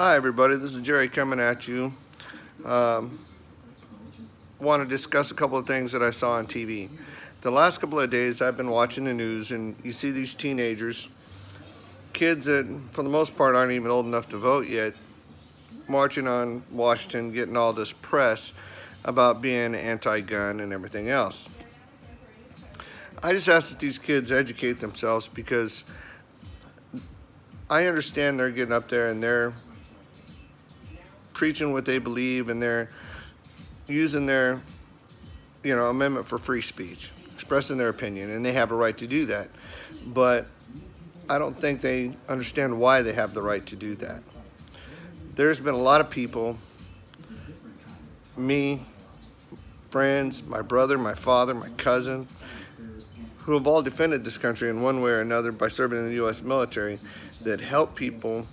Hi, everybody. This is Jerry coming at you. Um, Want to discuss a couple of things that I saw on TV. The last couple of days, I've been watching the news, and you see these teenagers, kids that, for the most part, aren't even old enough to vote yet, marching on Washington, getting all this press about being anti-gun and everything else. I just ask that these kids educate themselves because I understand they're getting up there and they're preaching what they believe and they're using their amendment for free speech, expressing their opinion, and they have a right to do that. But I don't think they understand why they have the right to do that. There's been a lot of people, me, friends, my brother, my father, my cousin, who have all defended this country in one way or another by serving in the U.S. military, that help people,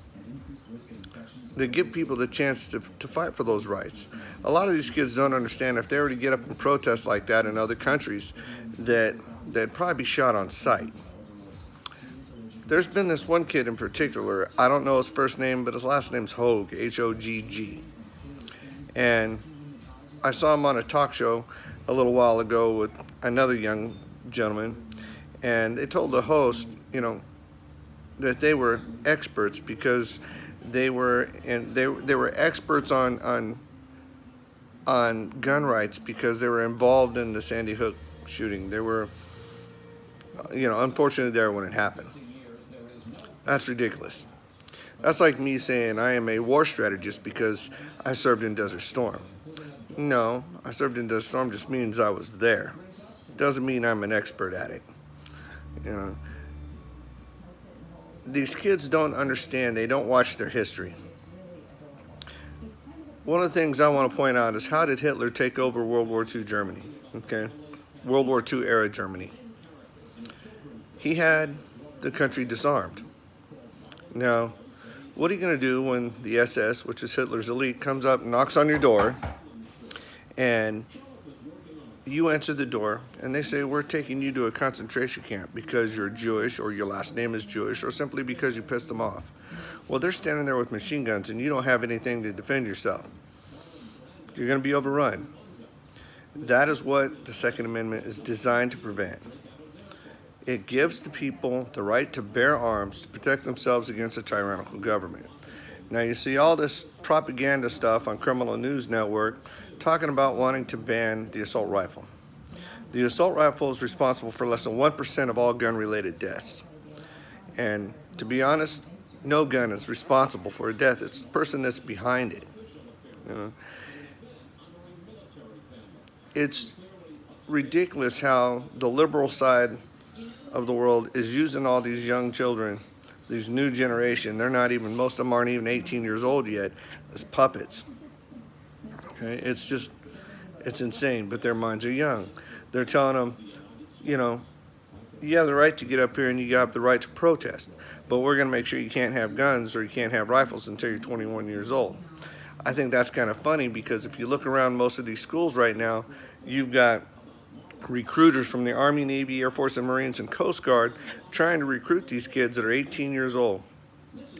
that give people the chance to fight for those rights. A lot of these kids don't understand if they were to get up and protest like that in other countries, that they'd probably be shot on sight. There's been this one kid in particular, I don't know his first name, but his last name's Hogue, H-O-G-G. And I saw him on a talk show a little while ago with another young gentleman, and they told the host, that they were experts because they were experts on gun rights because they were involved in the Sandy Hook shooting. They were, unfortunately there when it happened. That's ridiculous. That's like me saying I am a war strategist because I served in Desert Storm. No, I served in Desert Storm just means I was there. Doesn't mean I'm an expert at it. These kids don't understand. They don't watch their history. One of the things I want to point out is, how did Hitler take over World War II Germany? Okay, World War II era Germany. He had the country disarmed. Now, what are you going to do when the SS, which is Hitler's elite, comes up and knocks on your door, and you answer the door, and they say, we're taking you to a concentration camp because you're Jewish, or your last name is Jewish, or simply because you pissed them off? Well, they're standing there with machine guns, and you don't have anything to defend yourself. You're going to be overrun. That is what the Second Amendment is designed to prevent. It gives the people the right to bear arms to protect themselves against a tyrannical government. Now, you see all this propaganda stuff on Criminal News Network talking about wanting to ban the assault rifle. The assault rifle is responsible for less than 1% of all gun-related deaths. And to be honest, no gun is responsible for a death. It's the person that's behind it. It's ridiculous how the liberal side of the world is using all these young children, these new generation. Most of them aren't even 18 years old yet, as puppets. Okay, it's insane, but their minds are young. They're telling them, you have the right to get up here and you have the right to protest, but we're going to make sure you can't have guns or you can't have rifles until you're 21 years old. I think that's kind of funny because if you look around most of these schools right now, you've got recruiters from the Army, Navy, Air Force, and Marines, and Coast Guard trying to recruit these kids that are 18 years old.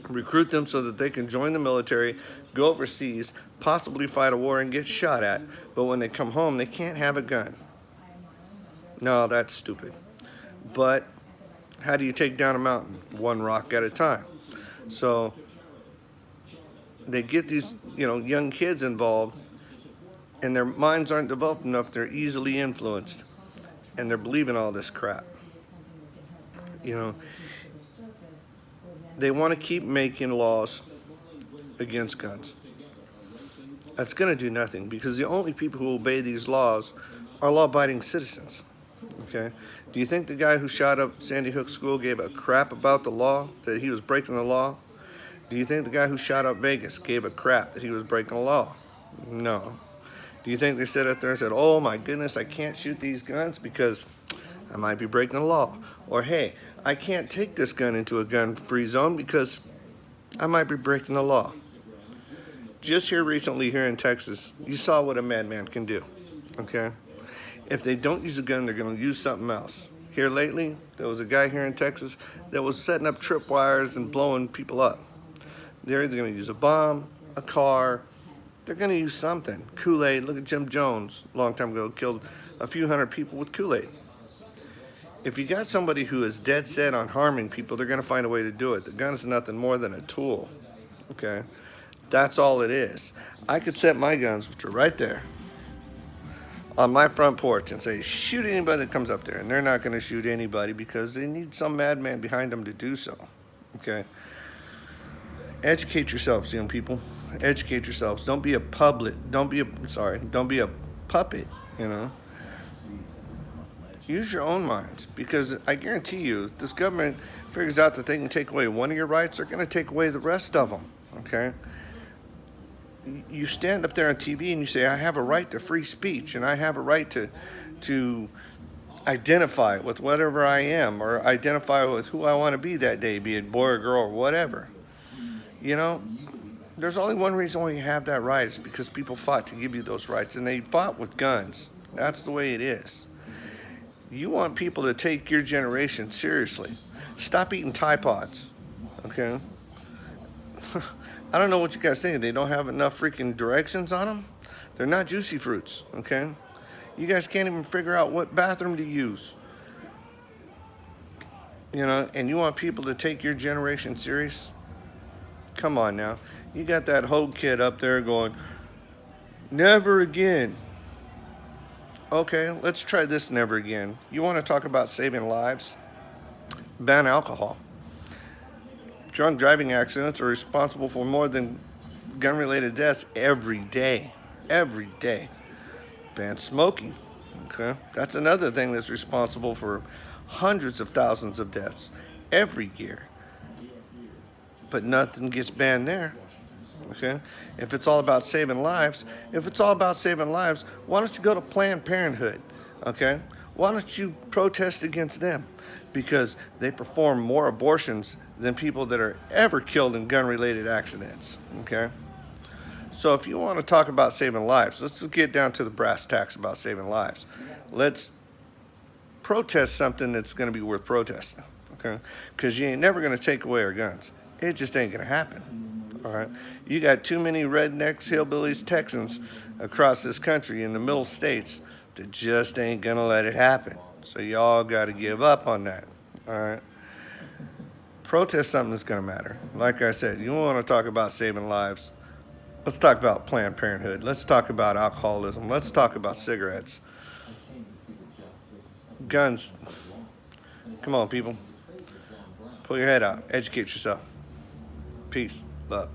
Recruit them so that they can join the military, go overseas, possibly fight a war and get shot at, but when they come home, they can't have a gun. No, that's stupid. But how do you take down a mountain? One rock at a time. So they get these, young kids involved, and their minds aren't developed enough. They're easily influenced, and they're believing all this crap. They want to keep making laws against guns. That's going to do nothing because the only people who obey these laws are law-abiding citizens. Okay? Do you think the guy who shot up Sandy Hook School gave a crap about the law, that he was breaking the law? Do you think the guy who shot up Vegas gave a crap that he was breaking the law? No. Do you think they sat up there and said, oh my goodness, I can't shoot these guns because I might be breaking the law? Or, hey, I can't take this gun into a gun-free zone because I might be breaking the law. Just here recently, here in Texas, you saw what a madman can do, okay? If they don't use a gun, they're going to use something else. Here lately, there was a guy here in Texas that was setting up tripwires and blowing people up. They're either going to use a bomb, a car, they're going to use something. Kool-Aid, look at Jim Jones, a long time ago, killed a few hundred people with Kool-Aid. If you got somebody who is dead set on harming people, they're going to find a way to do it. The gun is nothing more than a tool, okay? That's all it is. I could set my guns, which are right there, on my front porch and say, shoot anybody that comes up there. And they're not going to shoot anybody because they need some madman behind them to do so, okay? Educate yourselves, young people. Educate yourselves. Don't be a don't be a puppet, you know. Use your own minds, because I guarantee you, if this government figures out that they can take away one of your rights, they're going to take away the rest of them, okay? You stand up there on TV and you say, I have a right to free speech, and I have a right to identify with whatever I am, or identify with who I want to be that day, be it boy or girl or whatever. You know, there's only one reason why you have that right. It's because people fought to give you those rights, and they fought with guns. That's the way it is. You want people to take your generation seriously. Stop eating Tide Pods, okay? I don't know what you guys think. They don't have enough freaking directions on them? They're not juicy fruits, okay? You guys can't even figure out what bathroom to use. You know, and you want people to take your generation serious? Come on now. You got that Hogue kid up there going, never again. Okay, let's try this never again. You want to talk about saving lives? Ban alcohol. Drunk driving accidents are responsible for more than gun-related deaths every day. Every day. Ban smoking. Okay, that's another thing that's responsible for hundreds of thousands of deaths every year. But nothing gets banned there, okay? If it's all about saving lives, why don't you go to Planned Parenthood, okay? Why don't you protest against them? Because they perform more abortions than people that are ever killed in gun-related accidents, okay? So if you want to talk about saving lives, let's get down to the brass tacks about saving lives. Let's protest something that's going to be worth protesting, okay? Because you ain't never going to take away our guns. It just ain't going to happen, all right? You got too many rednecks, hillbillies, Texans across this country in the middle states that just ain't going to let it happen. So y'all got to give up on that, all right? Protest something that's going to matter. Like I said, you want to talk about saving lives, let's talk about Planned Parenthood. Let's talk about alcoholism. Let's talk about cigarettes. Guns. Come on, people. Pull your head out. Educate yourself. Peace. Love.